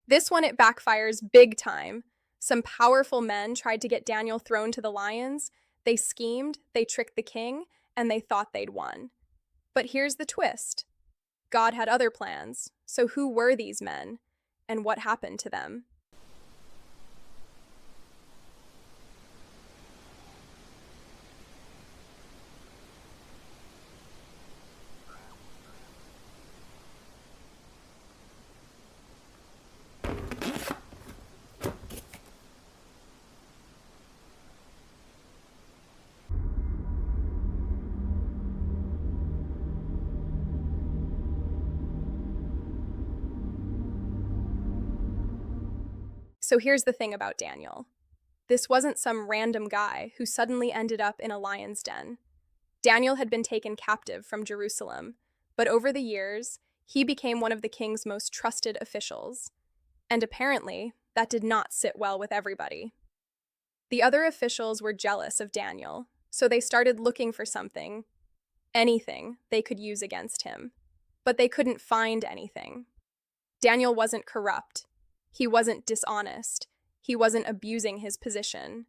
This one, it backfires big time. Some powerful men tried to get Daniel thrown to the lions. They schemed, they tricked the king, and they thought they'd won. But here's the twist: God had other plans. So who were these men? And what happened to them? So here's the thing about Daniel. This wasn't some random guy who suddenly ended up in a lion's den. Daniel had been taken captive from Jerusalem, but over the years, he became one of the king's most trusted officials. And apparently, that did not sit well with everybody. The other officials were jealous of Daniel, so they started looking for something, anything, they could use against him. But they couldn't find anything. Daniel wasn't corrupt. He wasn't dishonest. He wasn't abusing his position.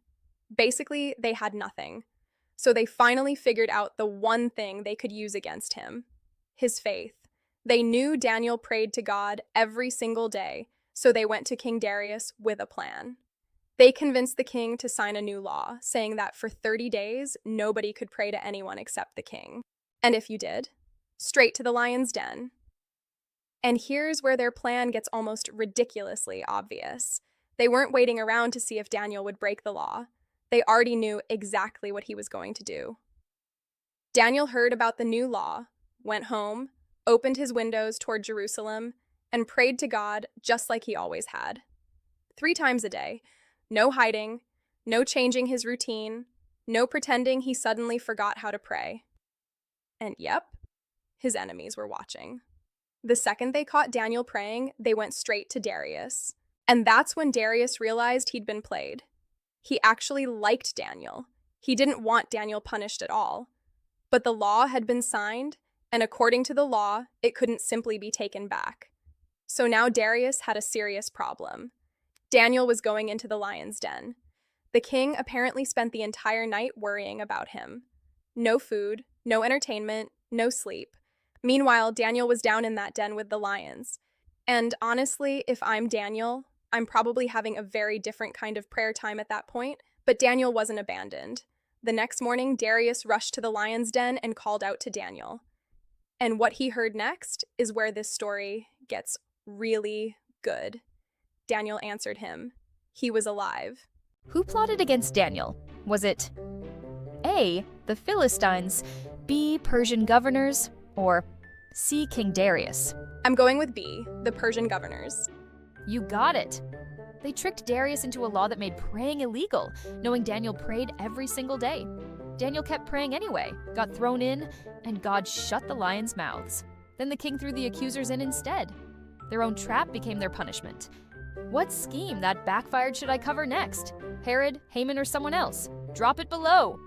Basically, they had nothing. So they finally figured out the one thing they could use against him: his faith. They knew Daniel prayed to God every single day, so they went to King Darius with a plan. They convinced the king to sign a new law, saying that for 30 days, nobody could pray to anyone except the king. And if you did, straight to the lion's den. And here's where their plan gets almost ridiculously obvious. They weren't waiting around to see if Daniel would break the law. They already knew exactly what he was going to do. Daniel heard about the new law, went home, opened his windows toward Jerusalem, and prayed to God just like he always had. 3 times a day. No hiding, no changing his routine, no pretending he suddenly forgot how to pray. And yep, his enemies were watching. The second they caught Daniel praying, they went straight to Darius. And that's when Darius realized he'd been played. He actually liked Daniel. He didn't want Daniel punished at all. But the law had been signed, and according to the law, it couldn't simply be taken back. So now Darius had a serious problem. Daniel was going into the lion's den. The king apparently spent the entire night worrying about him. No food, no entertainment, no sleep. Meanwhile, Daniel was down in that den with the lions. And honestly, if I'm Daniel, I'm probably having a very different kind of prayer time at that point, but Daniel wasn't abandoned. The next morning, Darius rushed to the lion's den and called out to Daniel. And what he heard next is where this story gets really good. Daniel answered him. He was alive. Who plotted against Daniel? Was it A, the Philistines, B, Persian governors, or C, King Darius? I'm going with B, the Persian governors. You got it! They tricked Darius into a law that made praying illegal, knowing Daniel prayed every single day. Daniel kept praying anyway, got thrown in, and God shut the lions' mouths. Then the king threw the accusers in instead. Their own trap became their punishment. What scheme that backfired should I cover next? Herod, Haman, or someone else? Drop it below!